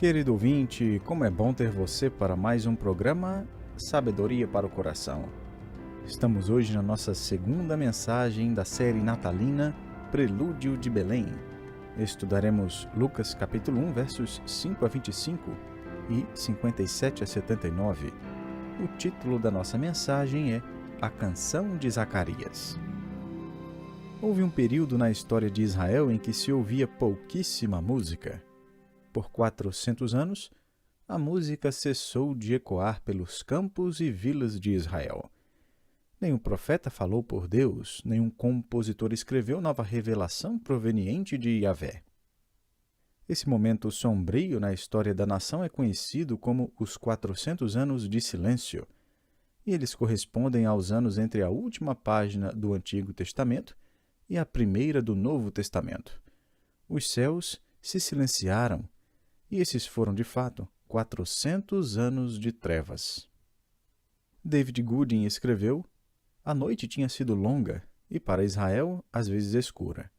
Querido ouvinte, como é bom ter você para mais um programa Sabedoria para o Coração. Estamos hoje na nossa segunda mensagem da série natalina Prelúdio de Belém. Estudaremos Lucas capítulo 1, versos 5 a 25 e 57 a 79. O título da nossa mensagem é A Canção de Zacarias. Houve um período na história de Israel em que se ouvia pouquíssima música. Por 400 anos, a música cessou de ecoar pelos campos e vilas de Israel. Nenhum profeta falou por Deus, nenhum compositor escreveu nova revelação proveniente de Yahvé. Esse momento sombrio na história da nação é conhecido como os 400 anos de silêncio, e eles correspondem aos anos entre a última página do Antigo Testamento e a primeira do Novo Testamento. Os céus se silenciaram, e esses foram, de fato, 400 anos de trevas. David Gooding escreveu: a noite tinha sido longa e, para Israel, às vezes escura.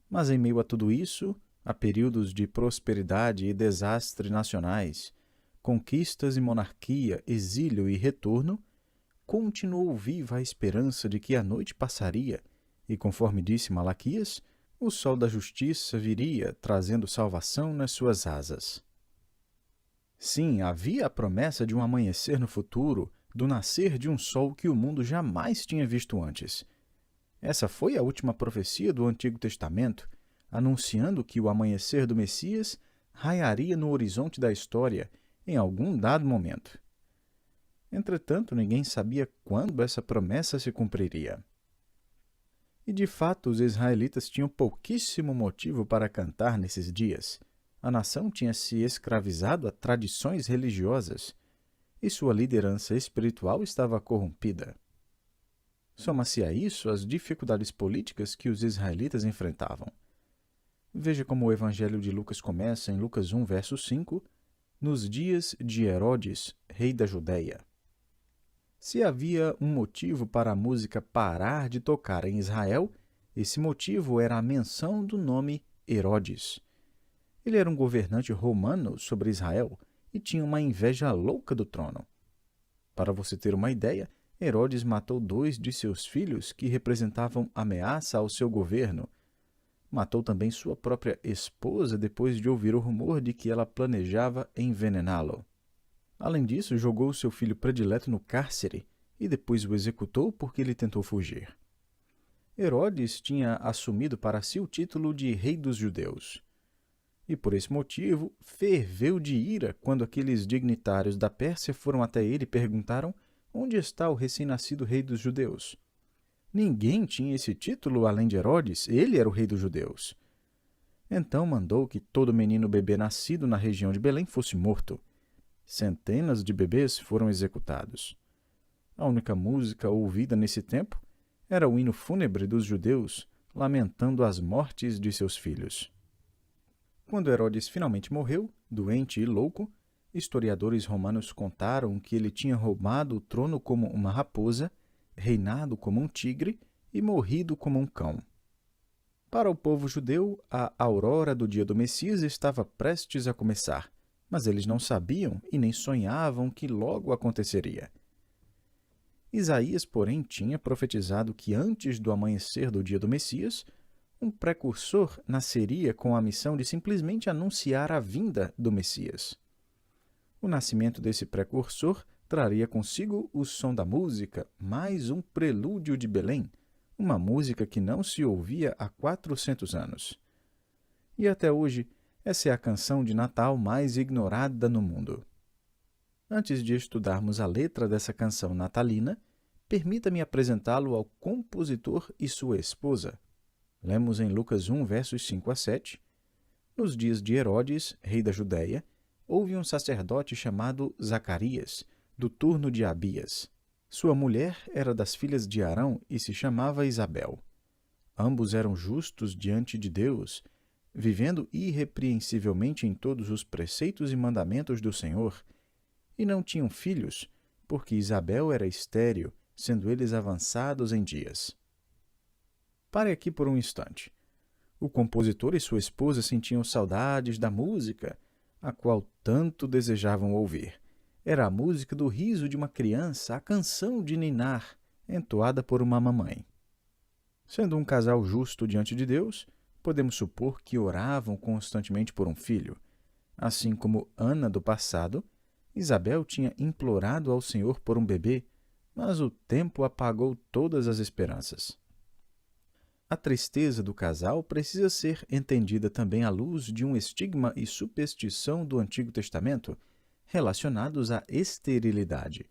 Mas em meio a tudo isso, há períodos de prosperidade e desastre nacionais, conquistas e monarquia, exílio e retorno, continuou viva a esperança de que a noite passaria e, conforme disse Malaquias, o sol da justiça viria, trazendo salvação nas suas asas. Sim, havia a promessa de um amanhecer no futuro, do nascer de um sol que o mundo jamais tinha visto antes. Essa foi a última profecia do Antigo Testamento, anunciando que o amanhecer do Messias raiaria no horizonte da história em algum dado momento. Entretanto, ninguém sabia quando essa promessa se cumpriria. E de fato, os israelitas tinham pouquíssimo motivo para cantar nesses dias. A nação tinha se escravizado a tradições religiosas e sua liderança espiritual estava corrompida. Soma-se a isso as dificuldades políticas que os israelitas enfrentavam. Veja como o Evangelho de Lucas começa em Lucas 1, verso 5, nos dias de Herodes, rei da Judéia. Se havia um motivo para a música parar de tocar em Israel, esse motivo era a menção do nome Herodes. Ele era um governante romano sobre Israel e tinha uma inveja louca do trono. Para você ter uma ideia, Herodes matou 2 de seus filhos que representavam ameaça ao seu governo. Matou também sua própria esposa depois de ouvir o rumor de que ela planejava envenená-lo. Além disso, jogou seu filho predileto no cárcere e depois o executou porque ele tentou fugir. Herodes tinha assumido para si o título de Rei dos Judeus. E por esse motivo, ferveu de ira quando aqueles dignitários da Pérsia foram até ele e perguntaram onde está o recém-nascido Rei dos Judeus. Ninguém tinha esse título além de Herodes, ele era o Rei dos Judeus. Então mandou que todo menino bebê nascido na região de Belém fosse morto. Centenas de bebês foram executados. A única música ouvida nesse tempo era o hino fúnebre dos judeus, lamentando as mortes de seus filhos. Quando Herodes finalmente morreu, doente e louco, historiadores romanos contaram que ele tinha roubado o trono como uma raposa, reinado como um tigre e morrido como um cão. Para o povo judeu, a aurora do dia do Messias estava prestes a começar, mas eles não sabiam e nem sonhavam que logo aconteceria. Isaías, porém, tinha profetizado que antes do amanhecer do dia do Messias, um precursor nasceria com a missão de simplesmente anunciar a vinda do Messias. O nascimento desse precursor traria consigo o som da música, mais um prelúdio de Belém, uma música que não se ouvia há 400 anos. E até hoje, essa é a canção de Natal mais ignorada no mundo. Antes de estudarmos a letra dessa canção natalina, permita-me apresentá-lo ao compositor e sua esposa. Lemos em Lucas 1, versos 5 a 7. Nos dias de Herodes, rei da Judéia, houve um sacerdote chamado Zacarias, do turno de Abias. Sua mulher era das filhas de Arão e se chamava Isabel. Ambos eram justos diante de Deus, vivendo irrepreensivelmente em todos os preceitos e mandamentos do Senhor, e não tinham filhos, porque Isabel era estéril, sendo eles avançados em dias. Pare aqui por um instante. O compositor e sua esposa sentiam saudades da música, a qual tanto desejavam ouvir. Era a música do riso de uma criança, a canção de ninar, entoada por uma mamãe. Sendo um casal justo diante de Deus, podemos supor que oravam constantemente por um filho. Assim como Ana do passado, Isabel tinha implorado ao Senhor por um bebê, mas o tempo apagou todas as esperanças. A tristeza do casal precisa ser entendida também à luz de um estigma e superstição do Antigo Testamento relacionados à esterilidade.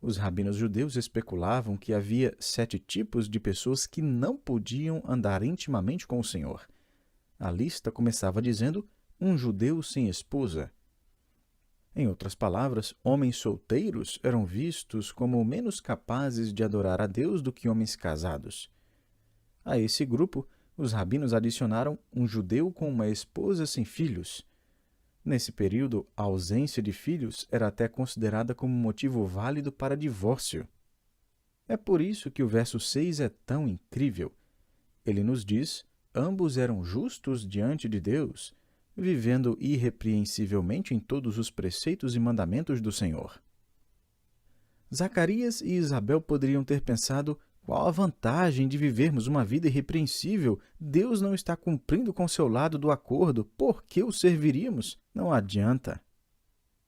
Os rabinos judeus especulavam que havia 7 tipos de pessoas que não podiam andar intimamente com o Senhor. A lista começava dizendo um judeu sem esposa. Em outras palavras, homens solteiros eram vistos como menos capazes de adorar a Deus do que homens casados. A esse grupo, os rabinos adicionaram um judeu com uma esposa sem filhos. Nesse período, a ausência de filhos era até considerada como motivo válido para divórcio. É por isso que o verso 6 é tão incrível. Ele nos diz: ambos eram justos diante de Deus, vivendo irrepreensivelmente em todos os preceitos e mandamentos do Senhor. Zacarias e Isabel poderiam ter pensado: qual a vantagem de vivermos uma vida irrepreensível? Deus não está cumprindo com seu lado do acordo. Por que o serviríamos? Não adianta.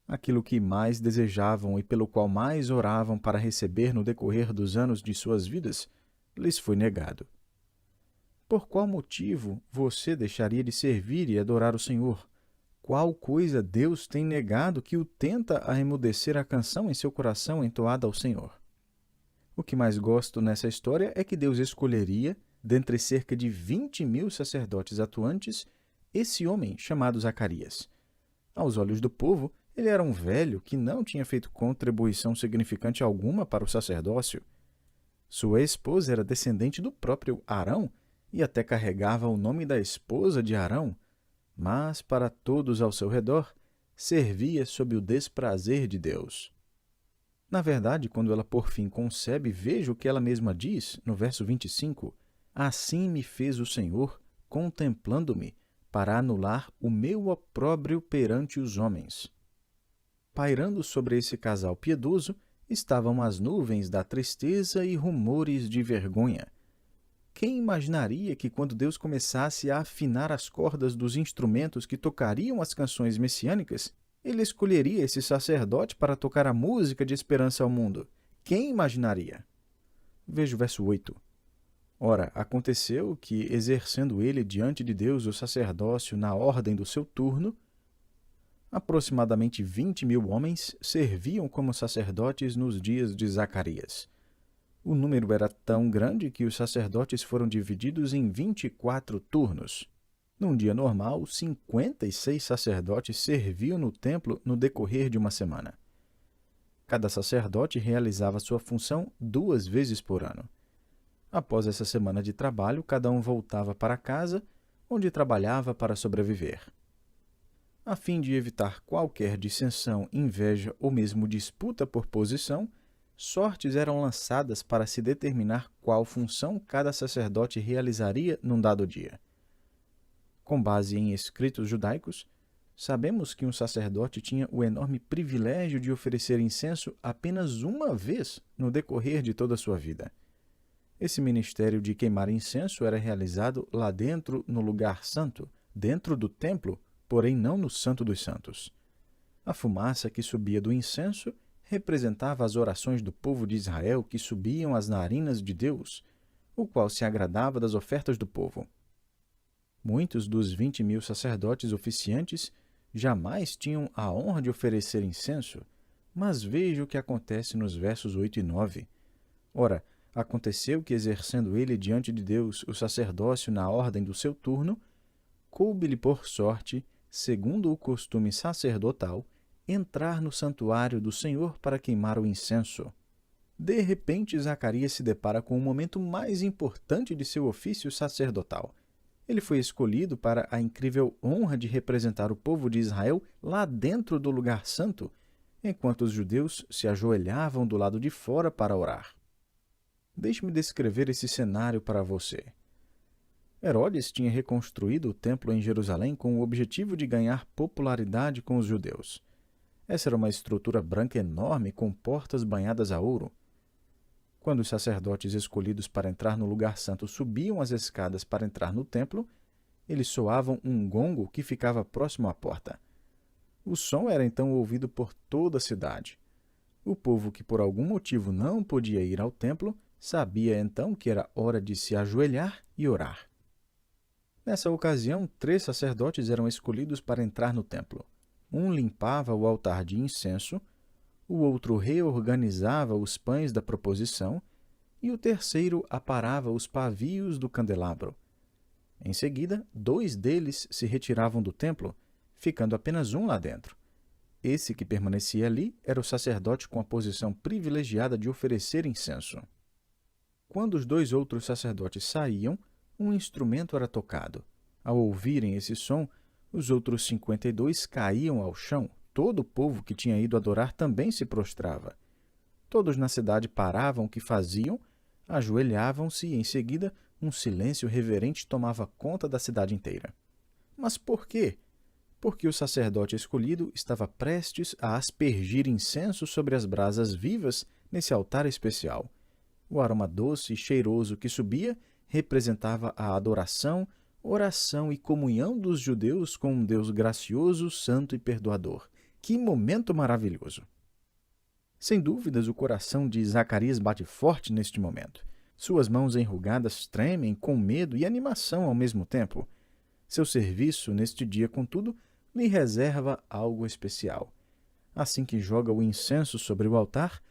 Aquilo que mais desejavam e pelo qual mais oravam para receber no decorrer dos anos de suas vidas, lhes foi negado. Por qual motivo você deixaria de servir e adorar o Senhor? Qual coisa Deus tem negado que o tenta a emudecer a canção em seu coração entoada ao Senhor? O que mais gosto nessa história é que Deus escolheria, dentre cerca de 20.000 sacerdotes atuantes, esse homem chamado Zacarias. Aos olhos do povo, ele era um velho que não tinha feito contribuição significante alguma para o sacerdócio. Sua esposa era descendente do próprio Arão e até carregava o nome da esposa de Arão, mas para todos ao seu redor, servia sob o desprazer de Deus. Na verdade, quando ela por fim concebe, veja o que ela mesma diz no verso 25: assim me fez o Senhor, contemplando-me, para anular o meu opróbrio perante os homens. Pairando sobre esse casal piedoso estavam as nuvens da tristeza e rumores de vergonha. Quem imaginaria que quando Deus começasse a afinar as cordas dos instrumentos que tocariam as canções messiânicas, ele escolheria esse sacerdote para tocar a música de esperança ao mundo? Quem imaginaria? Veja o verso 8. Ora, aconteceu que, exercendo ele diante de Deus o sacerdócio na ordem do seu turno, aproximadamente 20.000 homens serviam como sacerdotes nos dias de Zacarias. O número era tão grande que os sacerdotes foram divididos em 24 turnos. Num dia normal, 56 sacerdotes serviam no templo no decorrer de uma semana. Cada sacerdote realizava sua função 2 vezes por ano. Após essa semana de trabalho, cada um voltava para casa, onde trabalhava para sobreviver. A fim de evitar qualquer dissensão, inveja ou mesmo disputa por posição, sortes eram lançadas para se determinar qual função cada sacerdote realizaria num dado dia. Com base em escritos judaicos, sabemos que um sacerdote tinha o enorme privilégio de oferecer incenso apenas uma vez no decorrer de toda a sua vida. Esse ministério de queimar incenso era realizado lá dentro no lugar santo, dentro do templo, porém não no Santo dos Santos. A fumaça que subia do incenso representava as orações do povo de Israel que subiam às narinas de Deus, o qual se agradava das ofertas do povo. Muitos dos 20.000 sacerdotes oficiantes jamais tinham a honra de oferecer incenso, mas veja o que acontece nos versos 8 e 9. Ora, aconteceu que, exercendo ele diante de Deus o sacerdócio na ordem do seu turno, coube-lhe por sorte, segundo o costume sacerdotal, entrar no santuário do Senhor para queimar o incenso. De repente, Zacarias se depara com o momento mais importante de seu ofício sacerdotal. Ele foi escolhido para a incrível honra de representar o povo de Israel lá dentro do lugar santo, enquanto os judeus se ajoelhavam do lado de fora para orar. Deixe-me descrever esse cenário para você. Herodes tinha reconstruído o templo em Jerusalém com o objetivo de ganhar popularidade com os judeus. Essa era uma estrutura branca enorme com portas banhadas a ouro. Quando os sacerdotes escolhidos para entrar no lugar santo subiam as escadas para entrar no templo, eles soavam um gongo que ficava próximo à porta. O som era então ouvido por toda a cidade. O povo que por algum motivo não podia ir ao templo sabia então que era hora de se ajoelhar e orar. Nessa ocasião, 3 sacerdotes eram escolhidos para entrar no templo. Um limpava o altar de incenso, o outro reorganizava os pães da proposição e o terceiro aparava os pavios do candelabro. Em seguida, 2 deles se retiravam do templo, ficando apenas um lá dentro. Esse que permanecia ali era o sacerdote com a posição privilegiada de oferecer incenso. Quando os 2 outros sacerdotes saíam, um instrumento era tocado. Ao ouvirem esse som, os outros 52 caíam ao chão. Todo o povo que tinha ido adorar também se prostrava. Todos na cidade paravam o que faziam, ajoelhavam-se e, em seguida, um silêncio reverente tomava conta da cidade inteira. Mas por quê? Porque o sacerdote escolhido estava prestes a aspergir incenso sobre as brasas vivas nesse altar especial. O aroma doce e cheiroso que subia representava a adoração, oração e comunhão dos judeus com um Deus gracioso, santo e perdoador. Que momento maravilhoso! Sem dúvidas, o coração de Zacarias bate forte neste momento. Suas mãos enrugadas tremem com medo e animação ao mesmo tempo. Seu serviço, neste dia, contudo, lhe reserva algo especial. Assim que joga o incenso sobre o altar,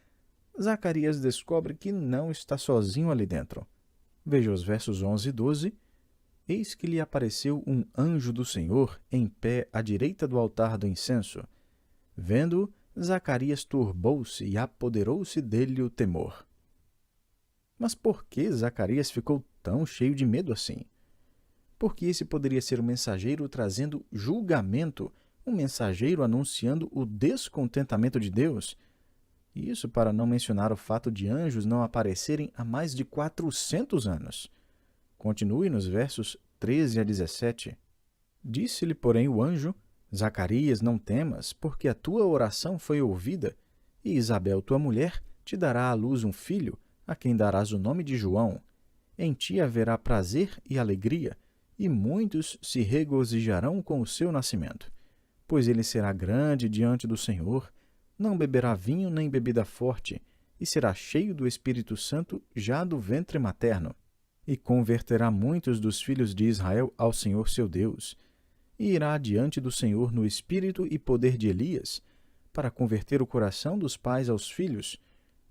Zacarias descobre que não está sozinho ali dentro. Veja os versos 11 e 12. Eis que lhe apareceu um anjo do Senhor em pé à direita do altar do incenso. Vendo-o, Zacarias turbou-se e apoderou-se dele o temor. Mas por que Zacarias ficou tão cheio de medo assim? Porque esse poderia ser um mensageiro trazendo julgamento, um mensageiro anunciando o descontentamento de Deus. E isso para não mencionar o fato de anjos não aparecerem há mais de 400 anos. Continue nos versos 13 a 17. Disse-lhe, porém, o anjo: Zacarias, não temas, porque a tua oração foi ouvida, e Isabel, tua mulher, te dará à luz um filho, a quem darás o nome de João. Em ti haverá prazer e alegria, e muitos se regozijarão com o seu nascimento. Pois ele será grande diante do Senhor, não beberá vinho nem bebida forte, e será cheio do Espírito Santo já do ventre materno. E converterá muitos dos filhos de Israel ao Senhor seu Deus, e irá diante do Senhor no espírito e poder de Elias, para converter o coração dos pais aos filhos,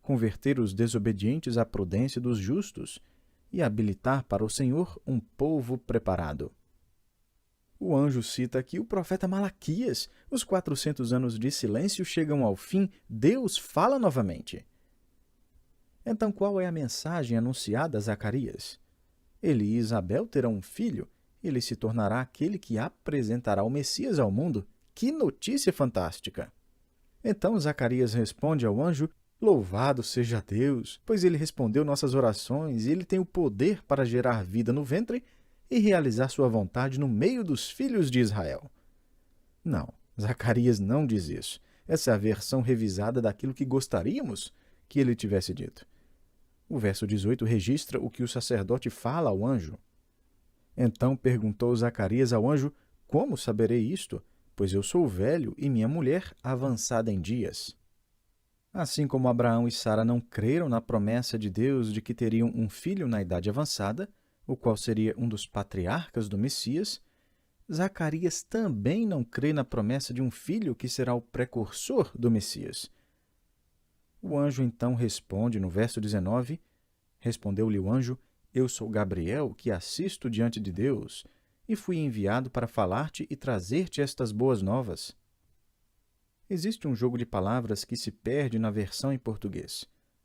converter os desobedientes à prudência dos justos, e habilitar para o Senhor um povo preparado. O anjo cita aqui o profeta Malaquias. Os 400 anos de silêncio chegam ao fim. Deus fala novamente. Então, qual é a mensagem anunciada a Zacarias? Ele e Isabel terão um filho. Ele se tornará aquele que apresentará o Messias ao mundo. Que notícia fantástica! Então, Zacarias responde ao anjo: Louvado seja Deus, pois ele respondeu nossas orações e ele tem o poder para gerar vida no ventre e realizar sua vontade no meio dos filhos de Israel. Não, Zacarias não diz isso. Essa é a versão revisada daquilo que gostaríamos que ele tivesse dito. O verso 18 registra o que o sacerdote fala ao anjo. Então perguntou Zacarias ao anjo: Como saberei isto? Pois eu sou velho e minha mulher avançada em dias. Assim como Abraão e Sara não creram na promessa de Deus de que teriam um filho na idade avançada, o qual seria um dos patriarcas do Messias, Zacarias também não crê na promessa de um filho que será o precursor do Messias. O anjo então responde no verso 19, respondeu-lhe o anjo: Eu sou Gabriel, que assisto diante de Deus, e fui enviado para falar-te e trazer-te estas boas novas. Existe um jogo de palavras que se perde na versão em português.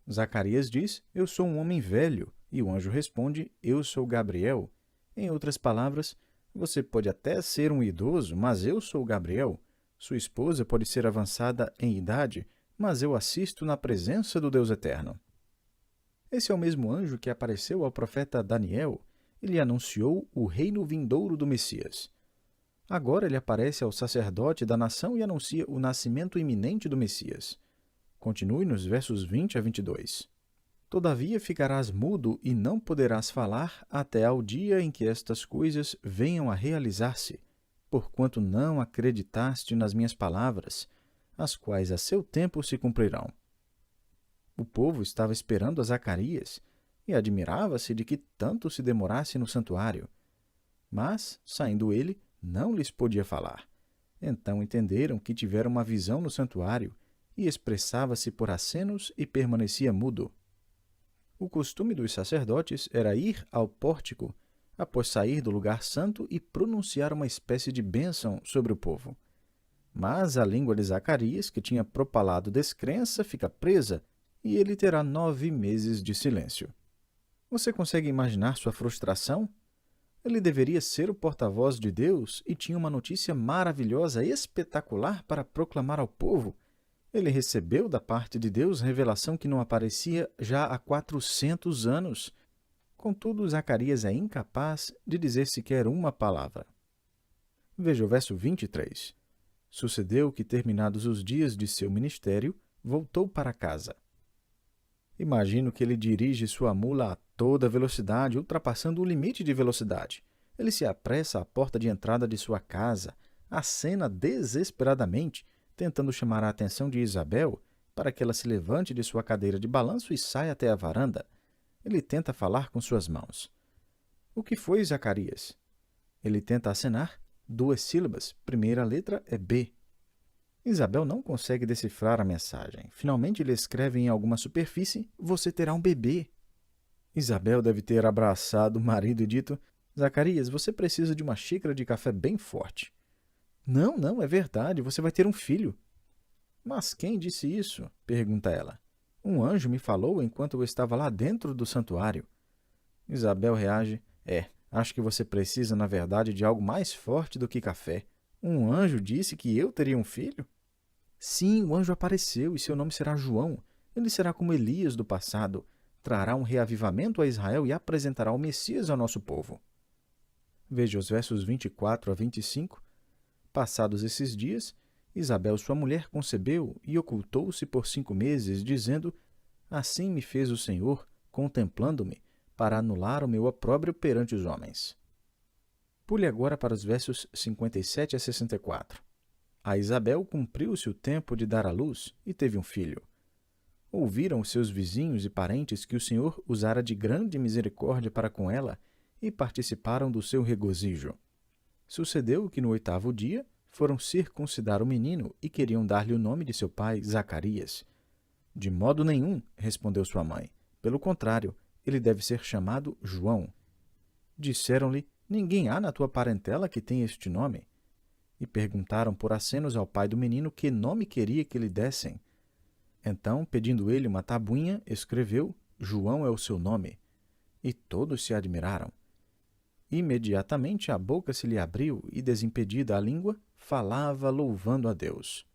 Zacarias diz: Eu sou um homem velho, e o anjo responde: Eu sou Gabriel. Em outras palavras, você pode até ser um idoso, mas eu sou Gabriel. Sua esposa pode ser avançada em idade, mas eu assisto na presença do Deus Eterno. Esse é o mesmo anjo que apareceu ao profeta Daniel. ele anunciou o reino vindouro do Messias. Agora ele aparece ao sacerdote da nação e anuncia o nascimento iminente do Messias. Continue nos versos 20 a 22. Todavia ficarás mudo e não poderás falar até ao dia em que estas coisas venham a realizar-se, porquanto não acreditaste nas minhas palavras, as quais a seu tempo se cumprirão. O povo estava esperando a Zacarias e admirava-se de que tanto se demorasse no santuário. Mas, saindo ele, não lhes podia falar. Então entenderam que tivera uma visão no santuário e expressava-se por acenos e permanecia mudo. O costume dos sacerdotes era ir ao pórtico após sair do lugar santo e pronunciar uma espécie de bênção sobre o povo. Mas a língua de Zacarias, que tinha propalado descrença, fica presa e ele terá 9 meses de silêncio. Você consegue imaginar sua frustração? Ele deveria ser o porta-voz de Deus e tinha uma notícia maravilhosa, espetacular para proclamar ao povo. Ele recebeu da parte de Deus revelação que não aparecia já há 400 anos. Contudo, Zacarias é incapaz de dizer sequer uma palavra. Veja o verso 23. Sucedeu que, terminados os dias de seu ministério, voltou para casa. Imagino que ele dirige sua mula a toda velocidade, ultrapassando o limite de velocidade. Ele se apressa à porta de entrada de sua casa, acena desesperadamente, tentando chamar a atenção de Isabel para que ela se levante de sua cadeira de balanço e saia até a varanda. Ele tenta falar com suas mãos. O que foi, Zacarias? Ele tenta acenar 2 sílabas. Primeira letra é B. Isabel não consegue decifrar a mensagem. Finalmente ele escreve em alguma superfície: você terá um bebê. Isabel deve ter abraçado o marido e dito: Zacarias, você precisa de uma xícara de café bem forte. Não, é verdade, você vai ter um filho. Mas quem disse isso? Pergunta ela. Um anjo me falou enquanto eu estava lá dentro do santuário. Isabel reage: acho que você precisa, na verdade, de algo mais forte do que café. Um anjo disse que eu teria um filho? Sim, o anjo apareceu e seu nome será João. Ele será como Elias do passado. Trará um reavivamento a Israel e apresentará o Messias ao nosso povo. Veja os versos 24 a 25. Passados esses dias, Isabel, sua mulher, concebeu e ocultou-se por 5 meses, dizendo: assim me fez o Senhor, contemplando-me, para anular o meu opróbrio perante os homens. Pule agora para os versos 57 a 64. A Isabel cumpriu-se o tempo de dar à luz e teve um filho. Ouviram os seus vizinhos e parentes que o Senhor usara de grande misericórdia para com ela e participaram do seu regozijo. Sucedeu que no 8º dia foram circuncidar o menino e queriam dar-lhe o nome de seu pai, Zacarias. De modo nenhum, respondeu sua mãe. Pelo contrário, ele deve ser chamado João. Disseram-lhe: ninguém há na tua parentela que tenha este nome. E perguntaram por acenos ao pai do menino que nome queria que lhe dessem. Então, pedindo ele uma tabuinha, escreveu: João é o seu nome. E todos se admiraram. Imediatamente a boca se lhe abriu e, desimpedida a língua, falava louvando a Deus.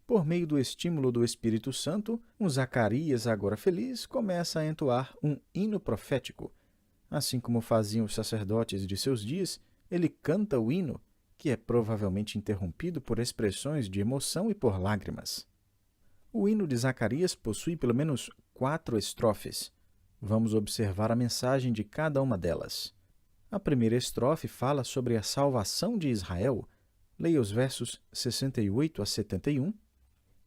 Por meio do estímulo do Espírito Santo, um Zacarias, agora feliz, começa a entoar um hino profético. Assim como faziam os sacerdotes de seus dias, ele canta o hino, que é provavelmente interrompido por expressões de emoção e por lágrimas. O hino de Zacarias possui pelo menos 4 estrofes. Vamos observar a mensagem de cada uma delas. A primeira estrofe fala sobre a salvação de Israel. Leia os versos 68 a 71.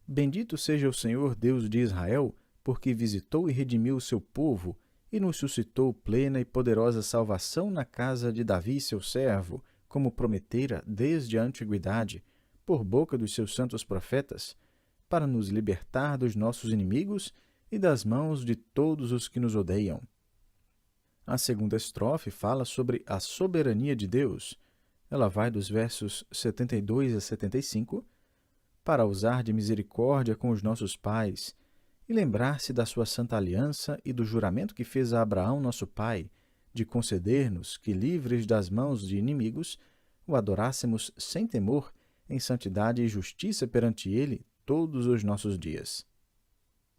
Bendito seja o Senhor Deus de Israel, porque visitou e redimiu o seu povo e nos suscitou plena e poderosa salvação na casa de Davi, seu servo, como prometera desde a antiguidade, por boca dos seus santos profetas, para nos libertar dos nossos inimigos e das mãos de todos os que nos odeiam. A segunda estrofe fala sobre a soberania de Deus. Ela vai dos versos 72 a 75, para usar de misericórdia com os nossos pais e lembrar-se da sua santa aliança e do juramento que fez a Abraão, nosso pai, de conceder-nos que, livres das mãos de inimigos, o adorássemos sem temor, em santidade e justiça perante ele todos os nossos dias.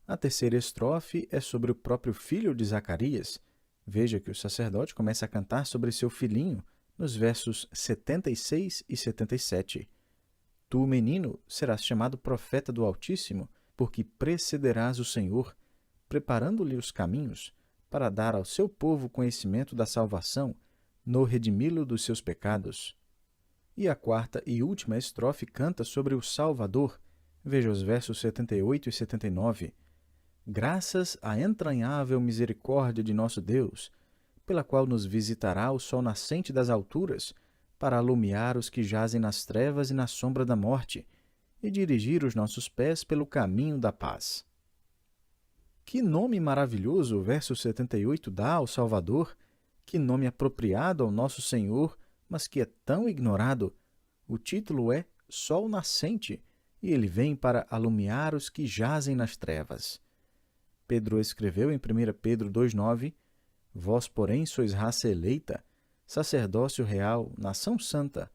A terceira estrofe é sobre o próprio filho de Zacarias. Veja que o sacerdote começa a cantar sobre seu filhinho nos versos 76 e 77. Tu, menino, serás chamado profeta do Altíssimo, porque precederás o Senhor, preparando-lhe os caminhos, para dar ao seu povo conhecimento da salvação, no redimi-lo dos seus pecados. E a quarta e última estrofe canta sobre o Salvador. Veja os versos 78 e 79. Graças à entranhável misericórdia de nosso Deus, pela qual nos visitará o sol nascente das alturas, para alumiar os que jazem nas trevas e na sombra da morte, e dirigir os nossos pés pelo caminho da paz. Que nome maravilhoso o verso 78 dá ao Salvador, que nome apropriado ao nosso Senhor, mas que é tão ignorado. O título é Sol Nascente, e ele vem para alumiar os que jazem nas trevas. Pedro escreveu em 1 Pedro 2,9: Vós, porém, sois raça eleita, sacerdócio real, nação santa,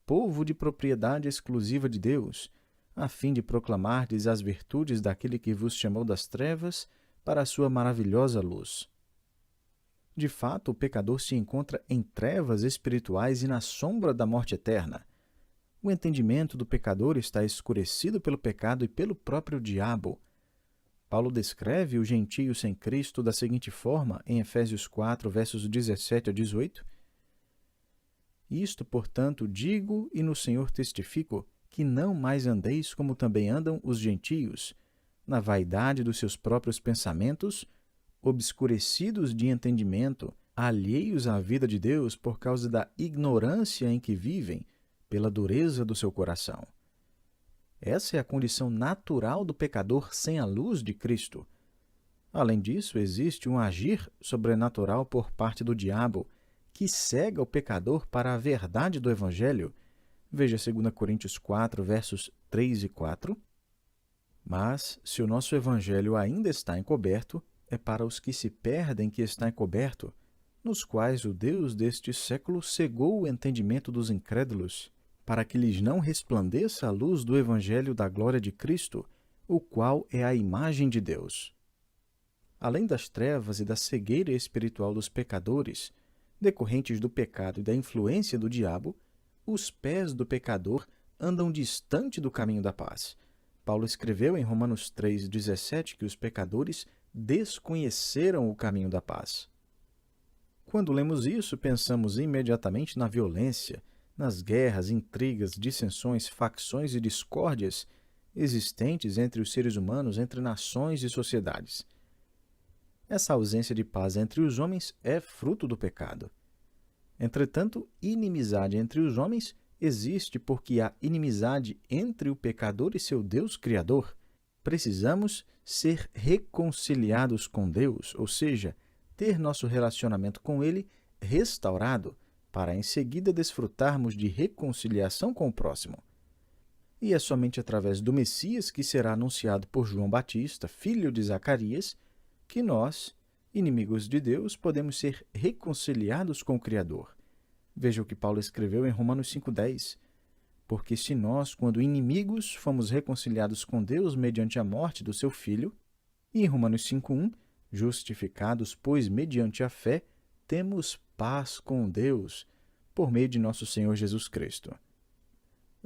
povo de propriedade exclusiva de Deus, a fim de proclamardes as virtudes daquele que vos chamou das trevas para a sua maravilhosa luz. De fato, o pecador se encontra em trevas espirituais e na sombra da morte eterna. O entendimento do pecador está escurecido pelo pecado e pelo próprio diabo. Paulo descreve o gentio sem Cristo da seguinte forma em Efésios 4, versos 17 a 18. Isto, portanto, digo e no Senhor testifico, que não mais andeis como também andam os gentios, na vaidade dos seus próprios pensamentos, obscurecidos de entendimento, alheios à vida de Deus por causa da ignorância em que vivem, pela dureza do seu coração. Essa é a condição natural do pecador sem a luz de Cristo. Além disso, existe um agir sobrenatural por parte do diabo que cega o pecador para a verdade do Evangelho. Veja 2 Coríntios 4, versos 3 e 4. Mas, se o nosso Evangelho ainda está encoberto, é para os que se perdem que está encoberto, nos quais o Deus deste século cegou o entendimento dos incrédulos, para que lhes não resplandeça a luz do Evangelho da glória de Cristo, o qual é a imagem de Deus. Além das trevas e da cegueira espiritual dos pecadores, decorrentes do pecado e da influência do diabo, os pés do pecador andam distante do caminho da paz. Paulo escreveu em Romanos 3,17 que os pecadores desconheceram o caminho da paz. Quando lemos isso, pensamos imediatamente na violência, nas guerras, intrigas, dissensões, facções e discórdias existentes entre os seres humanos, entre nações e sociedades. Essa ausência de paz entre os homens é fruto do pecado. Entretanto, inimizade entre os homens existe porque há inimizade entre o pecador e seu Deus Criador. Precisamos ser reconciliados com Deus, ou seja, ter nosso relacionamento com Ele restaurado, para em seguida desfrutarmos de reconciliação com o próximo. E é somente através do Messias, que será anunciado por João Batista, filho de Zacarias, que nós, inimigos de Deus, podemos ser reconciliados com o Criador. Veja o que Paulo escreveu em Romanos 5,10. Porque se nós, quando inimigos, fomos reconciliados com Deus mediante a morte do seu Filho, e em Romanos 5,1, justificados, pois, mediante a fé, temos paz com Deus, por meio de nosso Senhor Jesus Cristo.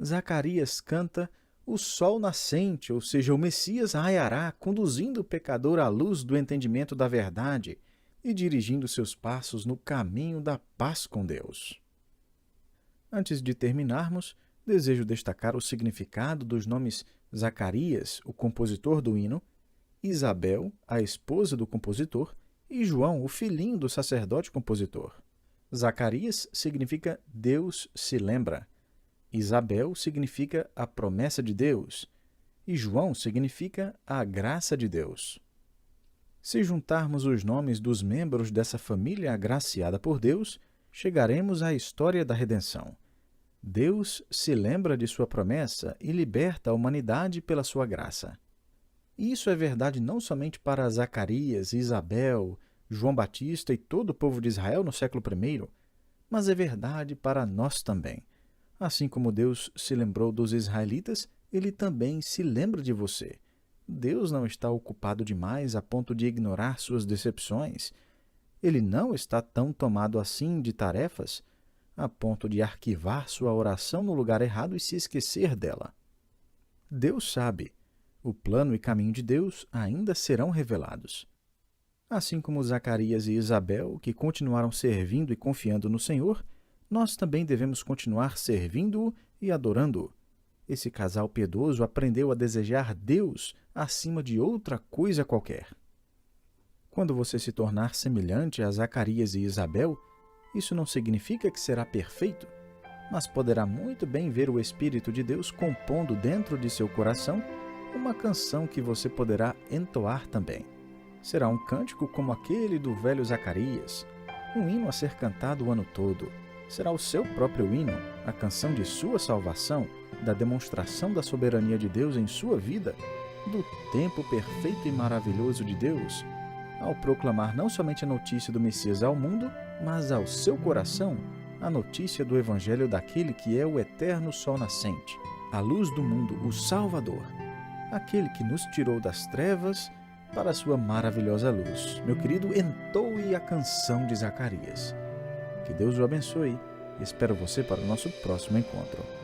Zacarias canta: o sol nascente, ou seja, o Messias raiará, conduzindo o pecador à luz do entendimento da verdade e dirigindo seus passos no caminho da paz com Deus. Antes de terminarmos, desejo destacar o significado dos nomes Zacarias, o compositor do hino, Isabel, a esposa do compositor, e João, o filhinho do sacerdote compositor. Zacarias significa Deus se lembra. Isabel significa a promessa de Deus. E João significa a graça de Deus. Se juntarmos os nomes dos membros dessa família agraciada por Deus, chegaremos à história da redenção. Deus se lembra de sua promessa e liberta a humanidade pela sua graça. E isso é verdade não somente para Zacarias, Isabel, João Batista e todo o povo de Israel no século I, mas é verdade para nós também. Assim como Deus se lembrou dos israelitas, Ele também se lembra de você. Deus não está ocupado demais a ponto de ignorar suas decepções. ele não está tão tomado assim de tarefas a ponto de arquivar sua oração no lugar errado e se esquecer dela. Deus sabe. O plano e caminho de Deus ainda serão revelados. Assim como Zacarias e Isabel, que continuaram servindo e confiando no Senhor, nós também devemos continuar servindo-o e adorando-o. Esse casal piedoso aprendeu a desejar Deus acima de outra coisa qualquer. Quando você se tornar semelhante a Zacarias e Isabel, isso não significa que será perfeito, mas poderá muito bem ver o Espírito de Deus compondo dentro de seu coração uma canção que você poderá entoar também. Será um cântico como aquele do velho Zacarias, um hino a ser cantado o ano todo. Será o seu próprio hino, a canção de sua salvação, da demonstração da soberania de Deus em sua vida, do tempo perfeito e maravilhoso de Deus, ao proclamar não somente a notícia do Messias ao mundo, mas ao seu coração, a notícia do Evangelho daquele que é o eterno sol nascente, a luz do mundo, o Salvador, aquele que nos tirou das trevas para a sua maravilhosa luz. Meu querido, entoe a canção de Zacarias. Que Deus o abençoe e espero você para o nosso próximo encontro.